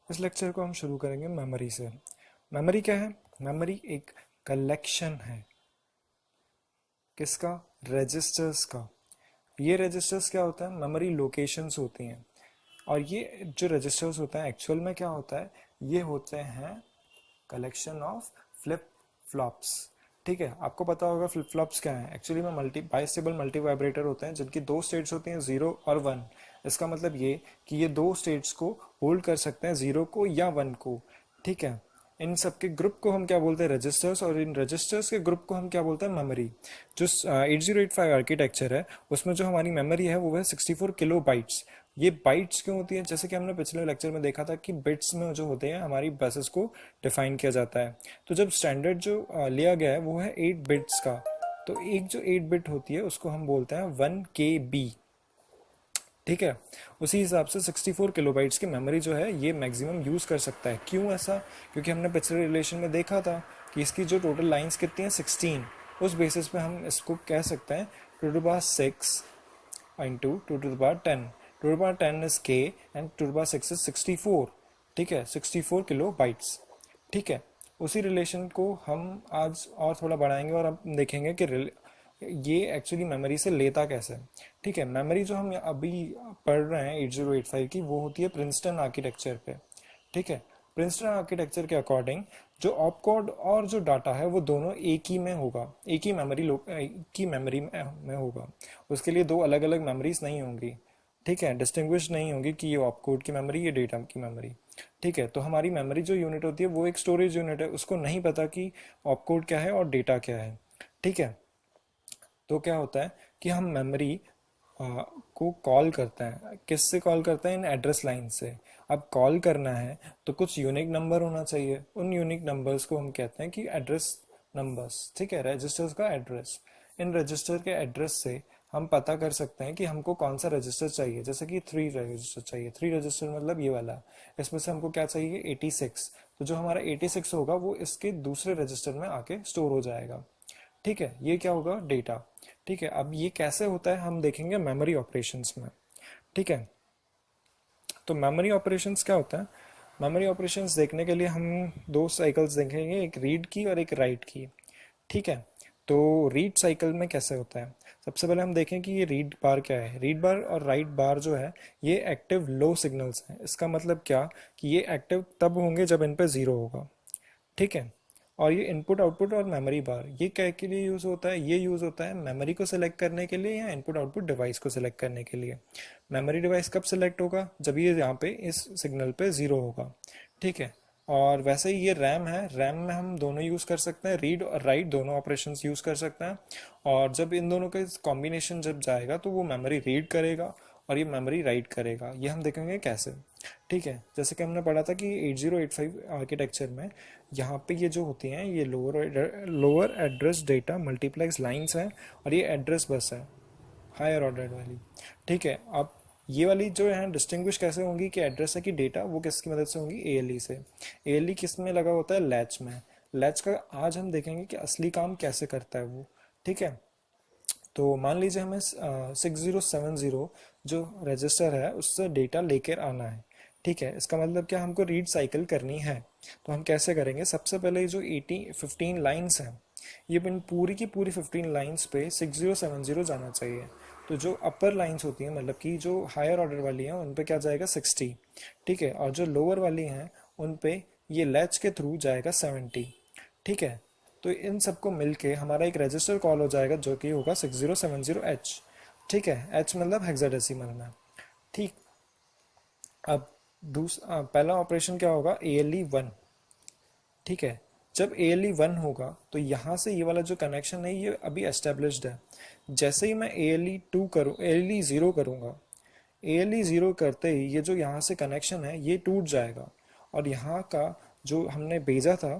इस लेक्चर को हम शुरू करेंगे मेमोरी से। मेमोरी क्या है? मेमोरी एक कलेक्शन है। किसका? रजिस्टर्स का। ये रजिस्टर्स क्या होता है? मेमोरी लोकेशंस होती हैं। और ये जो रजिस्टर्स होता है एक्चुअल में क्या होता है? ये होते हैं कलेक्शन ऑफ फ्लिप फ्लॉप्स। ठीक है, आपको पता होगा फ्लिप फ्लॉप्स क्या है। एक्चुअली में मल्टी बाइस्टेबल मल्टी वाइब्रेटर होते हैं जिनकी दो स्टेट्स होती हैं, जीरो और वन। इसका मतलब ये कि ये दो स्टेट्स को होल्ड कर सकते हैं, जीरो को या वन को। ठीक है, इन सब के ग्रुप को हम क्या बोलते हैं? रजिस्टर्स। और इन रजिस्टर्स के ग्रुप को हम क्या बोलते हैं? मेमोरी। जो 8085 आर्किटेक्चर है उसमें जो हमारी मेमोरी है वो है 64 किलो बाइट्स। ये बाइट्स क्यों होती है? जैसे कि हमने पिछले लेक्चर में देखा था कि बिट्स में जो होते हैं हमारी बसेस को डिफाइन किया जाता है। तो जब स्टैंडर्ड जो लिया गया है वो है 8 बिट्स का। तो एक जो 8 बिट होती है उसको हम बोलते हैं 1 KB। ठीक है, उसी हिसाब से 64 किलोबाइट्स की मेमोरी जो है ये मैक्सिमम यूज़ कर सकता है। क्यों ऐसा? क्योंकि हमने पिछले रिलेशन में देखा था कि इसकी जो टोटल लाइंस कितनी हैं, 16। उस बेसिस पे हम इसको कह सकते हैं 2 to the power 6 into 2 to the power 10। 2 to the power 10 is के and 2 to the power 6 is 64। ठीक है, 64 किलो बाइट्स। ठीक है, उसी रिलेशन को हम आज और थोड़ा बढ़ाएंगे और हम देखेंगे कि ये एक्चुअली मेमोरी से लेता कैसे है। ठीक है, मेमोरी जो हम अभी पढ़ रहे हैं 8085 की, वो होती है प्रिंसटन आर्किटेक्चर पे। ठीक है, प्रिंसटन आर्किटेक्चर के अकॉर्डिंग जो ऑप कोड और जो डाटा है वो दोनों एक ही में होगा, एक ही मेमोरी में होगा। उसके लिए दो अलग अलग मेमोरीज नहीं होंगी। ठीक है, डिस्टिंग्विश नहीं होंगी कि ये ऑप कोड की मेमोरी, ये डेटा की मेमोरी। ठीक है, तो हमारी मेमोरी जो यूनिट होती है वो एक स्टोरेज यूनिट है, उसको नहीं पता कि ऑप कोड क्या है और डेटा क्या है। ठीक है, तो क्या होता है कि हम मेमोरी को कॉल करते हैं। किससे कॉल करते हैं? इन एड्रेस लाइन से। अब कॉल करना है तो कुछ यूनिक नंबर होना चाहिए। उन यूनिक नंबर्स को हम कहते हैं कि एड्रेस नंबर्स। ठीक है, रजिस्टर्स का एड्रेस। इन रजिस्टर के एड्रेस से हम पता कर सकते हैं कि हमको कौन सा रजिस्टर चाहिए। जैसे कि 3 रजिस्टर चाहिए। 3 रजिस्टर मतलब ये वाला। इसमें से हमको क्या चाहिए? 86। तो जो हमारा 86 होगा वो इसके दूसरे रजिस्टर में आके स्टोर हो जाएगा। ठीक है, ये क्या होगा? डेटा। ठीक है, अब ये कैसे होता है हम देखेंगे मेमोरी ऑपरेशंस में। ठीक है, तो मेमोरी ऑपरेशंस क्या होता है? मेमोरी ऑपरेशंस देखने के लिए हम दो साइकिल्स देखेंगे, एक रीड की और एक राइट की। ठीक है, तो रीड साइकिल में कैसे होता है? सबसे पहले हम देखें कि ये रीड बार क्या है। रीड बार और राइट बार जो है ये एक्टिव लो सिग्नल्स हैं। इसका मतलब क्या कि ये एक्टिव तब होंगे जब इन पे जीरो होगा। ठीक है, और ये इनपुट आउटपुट और मेमोरी बार ये क्या के लिए यूज़ होता है? ये यूज़ होता है मेमोरी को सिलेक्ट करने के लिए या इनपुट आउटपुट डिवाइस को सिलेक्ट करने के लिए। मेमोरी डिवाइस कब सिलेक्ट होगा? जब ये यहाँ पे इस सिग्नल पे ज़ीरो होगा। ठीक है, और वैसे ही ये रैम है। रैम में हम दोनों यूज़ कर सकते हैं, रीड और राइट दोनों ऑपरेशंस यूज़ कर सकते हैं। और जब इन दोनों का कॉम्बिनेशन जब जाएगा तो वो मेमोरी रीड करेगा और ये मेमोरी राइट करेगा। ये हम देखेंगे कैसे। ठीक है, जैसे कि हमने पढ़ा था कि 8085 आर्किटेक्चर में यहाँ पे ये जो होती हैं ये lower address data multiplex lines हैं और ये एड्रेस बस है हायर ऑर्डर वाली। ठीक है, अब ये वाली जो है डिस्टिंग्विश कैसे होंगी कि एड्रेस है कि डेटा, वो किसकी मदद से होंगी? ALE से। ALE किस में लगा होता है? लैच में। लैच का आज हम देखेंगे कि असली काम कैसे करता है वो। ठीक है, तो मान लीजिए हमें 6070 जो रजिस्टर है उससे डेटा लेकर आना है। ठीक है, इसका मतलब क्या? हमको रीड साइकिल करनी है। तो हम कैसे करेंगे? सबसे पहले जो 15 लाइंस हैं ये पूरी की पूरी 15 लाइंस पे 6070 जाना चाहिए। तो जो अपर लाइंस होती हैं मतलब कि जो हायर ऑर्डर वाली हैं उन पे क्या जाएगा? 60। ठीक है, और जो लोअर वाली हैं उन पे ये लैच के थ्रू जाएगा 70। ठीक है, तो इन सबको मिलके हमारा एक रजिस्टर कॉल हो जाएगा जो कि होगा 6070H। ठीक है, H मतलब हेक्साडेसिमल में। ठीक, अब पहला ऑपरेशन क्या होगा? ALE 1। ठीक है, जब ALE 1 होगा तो यहाँ से ये वाला जो कनेक्शन है ये अभी एस्टेब्लिश्ड है। जैसे ही मैं ALE 2 करूँ, ALE 0 करूँगा, ALE 0 करते ही ये जो यहाँ से कनेक्शन है ये टूट जाएगा और यहाँ का जो हमने भेजा था